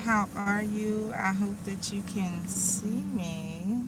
How are you? I hope that you can see me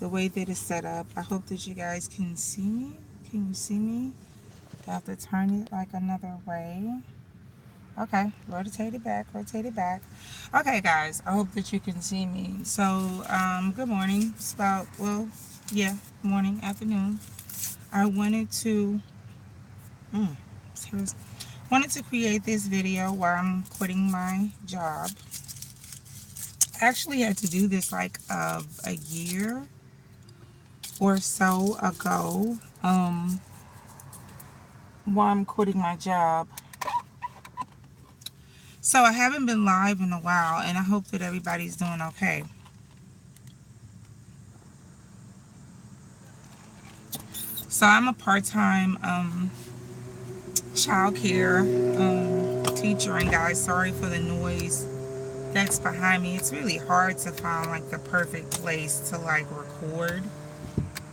the way that it's set up. I hope that you guys can see me. Can you see me? Do I have to turn it like another way? Okay, rotate it back, rotate it back. Okay, guys, I hope that you can see me. So, good morning. It's about, well, yeah, morning, afternoon. I mm, serious- wanted to create this video while I'm quitting my job. I actually had to do this like a year or so ago, while I'm quitting my job. So I haven't been live in a while, and I hope that everybody's doing okay. So I'm a part-time child care teacher, and guys, sorry for the noise that's behind me. It's really hard to find like the perfect place to like record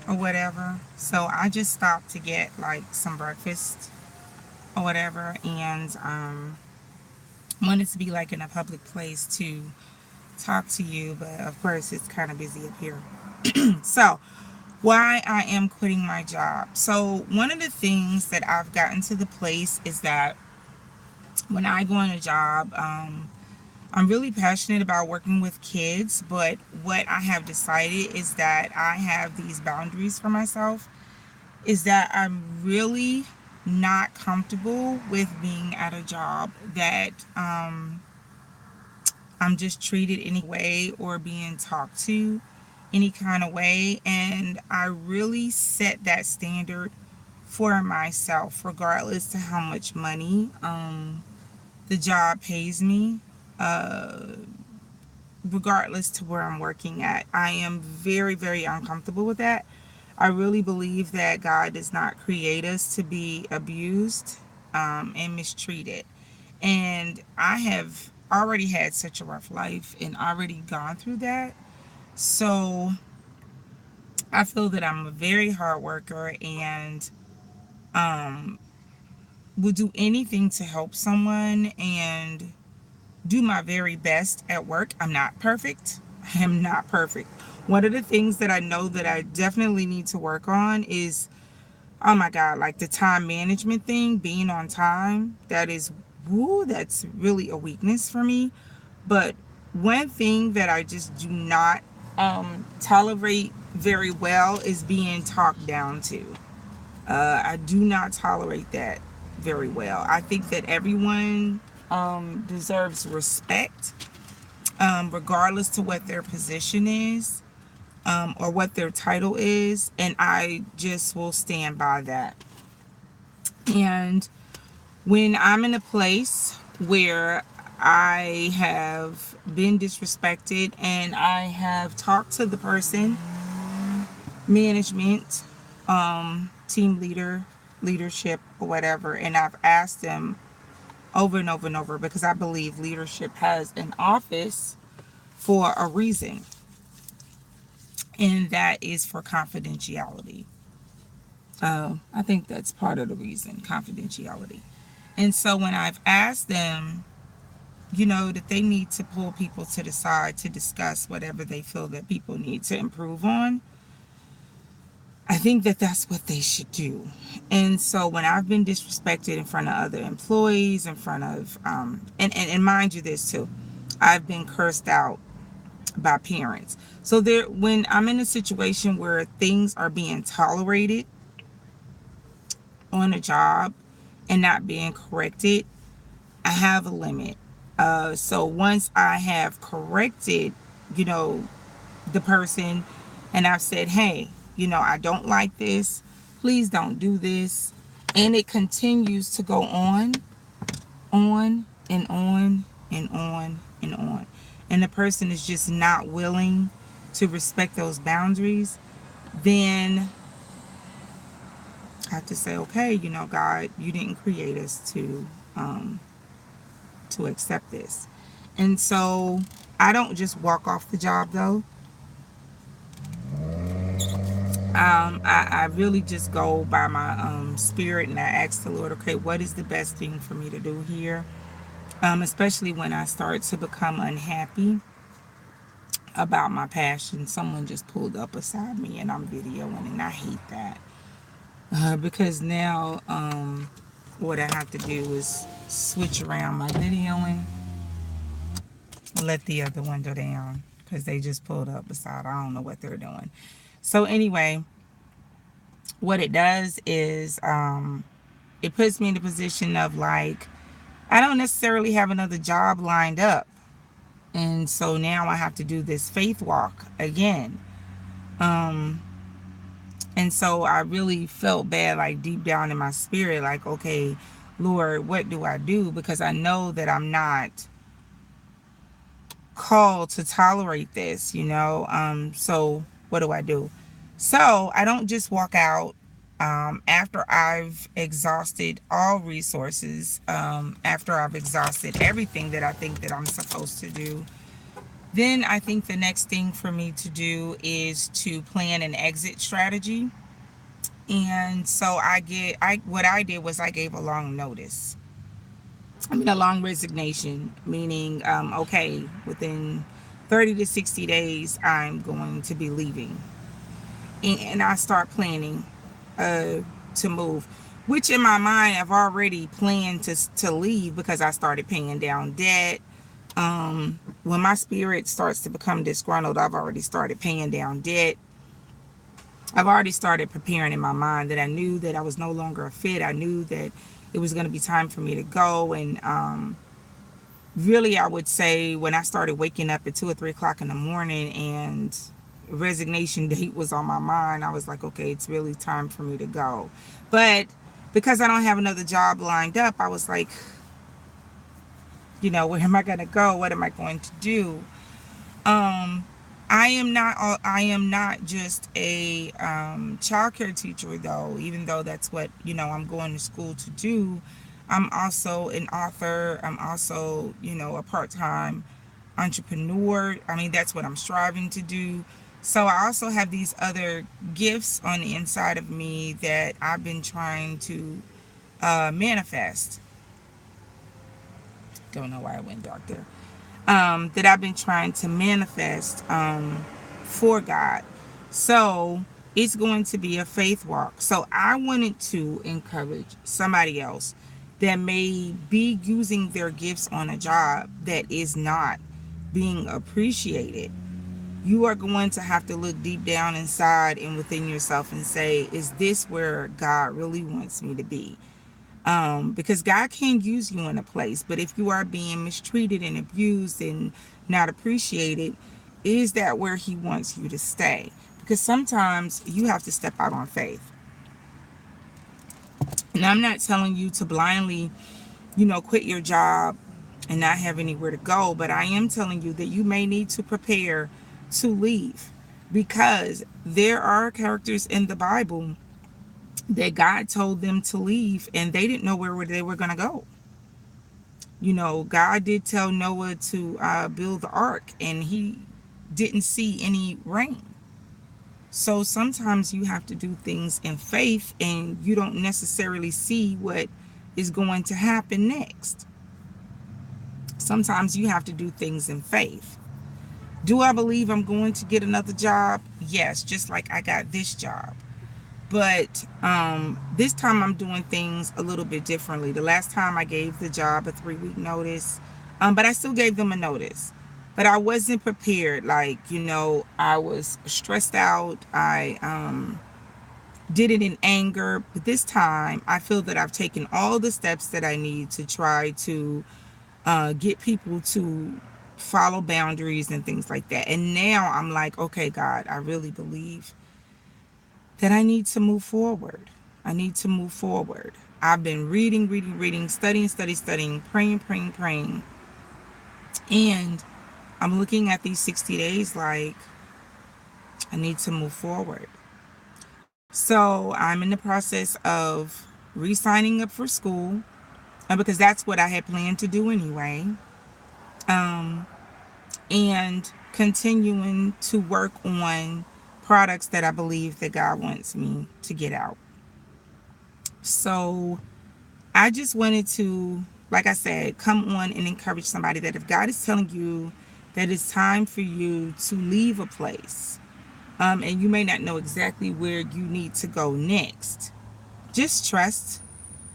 or whatever. So I just stopped to get like some breakfast or whatever, and wanted to be like in a public place to talk to you, but of course it's kind of busy up here. So why I am quitting my job. So one of the things that I've gotten to the place is that when I go on a job, I'm really passionate about working with kids, but what I have decided is that I have these boundaries for myself, is that I'm really not comfortable with being at a job that I'm just treated any way or being talked to any kind of way. And I really set that standard for myself, regardless to how much money the job pays me, regardless to where I'm working at. I am very, very uncomfortable with that. I really believe that God does not create us to be abused and mistreated. And I have already had such a rough life and already gone through that. So I feel that I'm a very hard worker and um, will do anything to help someone and do my very best at work. I'm not perfect. I am not perfect. One of the things that I know that I definitely need to work on is, oh my God, like the time management thing, being on time. That is, woo, that's really a weakness for me. But one thing that I just do not tolerate very well is being talked down to. I do not tolerate that very well. I think that everyone deserves respect, regardless to what their position is, or what their title is, and I just will stand by that. And when I'm in a place where I have been disrespected and I have talked to the person, management, team leader, leadership, or whatever, and I've asked them over and over and over, because I believe leadership has an office for a reason, and that is for confidentiality. I think that's part of the reason, confidentiality. And so when I've asked them, that they need to pull people to the side to discuss whatever they feel that people need to improve on, I think that that's what they should do. And so when I've been disrespected in front of other employees, in front of, and mind you this too, I've been cursed out by parents. So when I'm in a situation where things are being tolerated on a job and not being corrected, I have a limit. So once I have corrected, you know, the person, and I've said, hey, I don't like this. Please don't do this. And it continues to go on and on and on and on. And the person is just not willing to respect those boundaries, then I have to say, okay, God, you didn't create us to accept this. And so I don't just walk off the job though. I really just go by my spirit, and I ask the Lord, okay, what is the best thing for me to do here? especially when I start to become unhappy about my passion. Someone just pulled up beside me and I'm videoing, and I hate that. Because now what I have to do is switch around my videoing, let the other window down because they just pulled up beside. I don't know what they're doing. So anyway, what it does is it puts me in the position of like, I don't necessarily have another job lined up. And so now I have to do this faith walk again. Um, and so I really felt bad, like deep down in my spirit, like, okay, Lord, what do I do? Because I know that I'm not called to tolerate this, you know? So what do I do? So I don't just walk out after I've exhausted all resources, after I've exhausted everything that I think that I'm supposed to do. Then I think the next thing for me to do is to plan an exit strategy. And so what I did was I gave a long notice. I mean, a long resignation, meaning, okay, within 30 to 60 days, I'm going to be leaving. And I start planning uh, to move, which in my mind, I've already planned to leave because I started paying down debt. When my spirit starts to become disgruntled, I've already started paying down debt. I've already started preparing in my mind that I knew that I was no longer a fit. I knew that it was going to be time for me to go. And really, I would say when I started waking up at 2 or 3 o'clock in the morning and resignation date was on my mind, I was like, okay, it's really time for me to go. But because I don't have another job lined up, I was like, you know, where am I going to go? What am I going to do? Um, I am not just a childcare teacher though, even though that's what, you know, I'm going to school to do. I'm also an author. I'm also, you know, a part-time entrepreneur. I mean, that's what I'm striving to do. So I also have these other gifts on the inside of me that I've been trying to manifest. Don't know why I went dark there. That I've been trying to manifest for God. So it's going to be a faith walk. So I wanted to encourage somebody else that may be using their gifts on a job that is not being appreciated. You are going to have to look deep down inside and within yourself and say, is this where God really wants me to be? Because God can use you in a place, but if you are being mistreated and abused and not appreciated, is that where He wants you to stay? Because sometimes you have to step out on faith. And I'm not telling you to blindly, you know, quit your job and not have anywhere to go, but I am telling you that you may need to prepare to leave, because there are characters in the Bible that God told them to leave and they didn't know where they were going to go. You know, God did tell Noah to build the ark and he didn't see any rain. So sometimes you have to do things in faith and you don't necessarily see what is going to happen next. Sometimes you have to do things in faith. Do I believe I'm going to get another job? Yes, just like I got this job. But this time I'm doing things a little bit differently. The last time I gave the job a 3-week notice, but I still gave them a notice. But I wasn't prepared. Like, you know, I was stressed out. I did it in anger. But this time I feel that I've taken all the steps that I need to try to get people to follow boundaries and things like that. And now I'm like, okay, God, I really believe that I need to move forward. I need to move forward. I've been reading, studying, praying. And I'm looking at these 60 days like I need to move forward. So I'm in the process of re-signing up for school because that's what I had planned to do anyway. Um, and continuing to work on products that I believe that God wants me to get out. So I just wanted to like I said, come on and encourage somebody that if God is telling you that it's time for you to leave a place, and you may not know exactly where you need to go next, just trust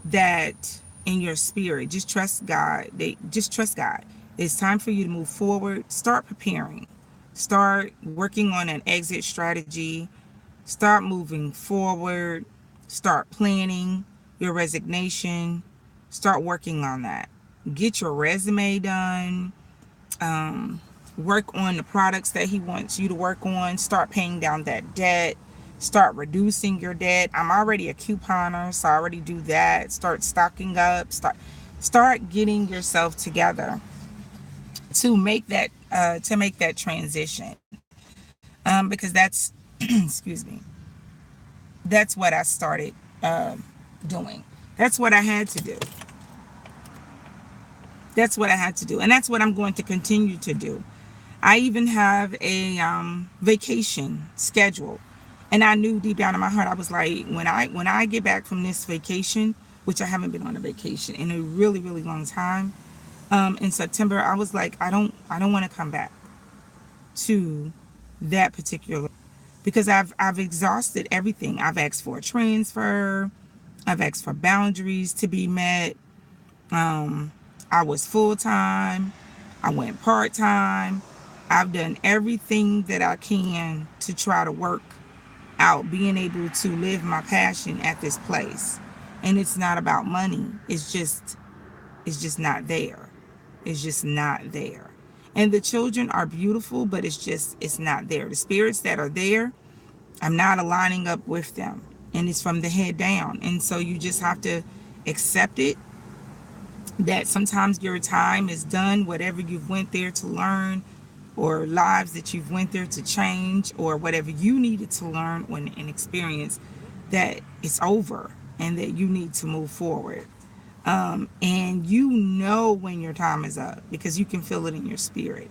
that in your spirit. Just trust God. Just trust God. It's time for you to move forward. Start preparing. Start working on an exit strategy. Start moving forward. Start planning your resignation. Start working on that. Get your resume done. Work on the products that he wants you to work on. Start paying down that debt. Start reducing your debt. I'm already a couponer, so I already do that. Start stocking up. Start getting yourself together to make that transition. Because that's excuse me, that's what I started uh, doing. That's what I had to do. That's what I had to do, and that's what I'm going to continue to do. I even have a vacation scheduled, and I knew deep down in my heart, I was like, when I get back from this vacation, which I haven't been on a vacation in a really really long time, in September, I was like, I don't want to come back to that particular, because I've exhausted everything. I've asked for a transfer. I've asked for boundaries to be met. I was full time. I went part time. I've done everything that I can to try to work out being able to live my passion at this place. And it's not about money. It's just not there. It's just not there. And the children are beautiful, but it's not there. The spirits that are there, I'm not aligning up with them. And it's from the head down. And so you just have to accept it, that sometimes your time is done, whatever you've went there to learn, or lives that you've went there to change, or whatever you needed to learn and experience, that it's over and that you need to move forward. And you know when your time is up because you can feel it in your spirit.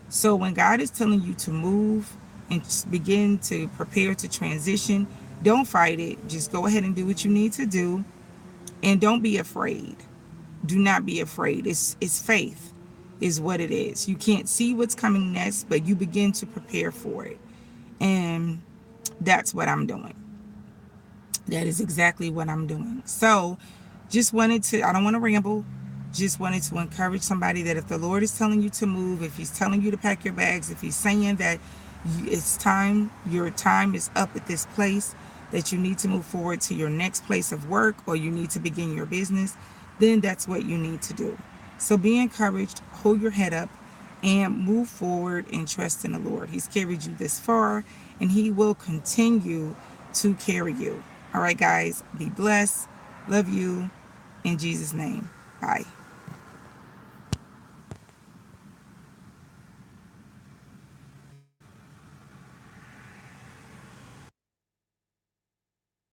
So when God is telling you to move and begin to prepare to transition, don't fight it. Just go ahead and do what you need to do, and don't be afraid. Do not be afraid. It's faith is what it is. You can't see what's coming next, but you begin to prepare for it. And that's what I'm doing. That is exactly what I'm doing. So just wanted to, I don't want to ramble, just wanted to encourage somebody that if the Lord is telling you to move, if he's telling you to pack your bags, if he's saying that it's time, your time is up at this place, that you need to move forward to your next place of work, or you need to begin your business, then that's what you need to do. So be encouraged, hold your head up, and move forward and trust in the Lord. He's carried you this far, and he will continue to carry you. All right, guys, be blessed. Love you. In Jesus' name. Bye.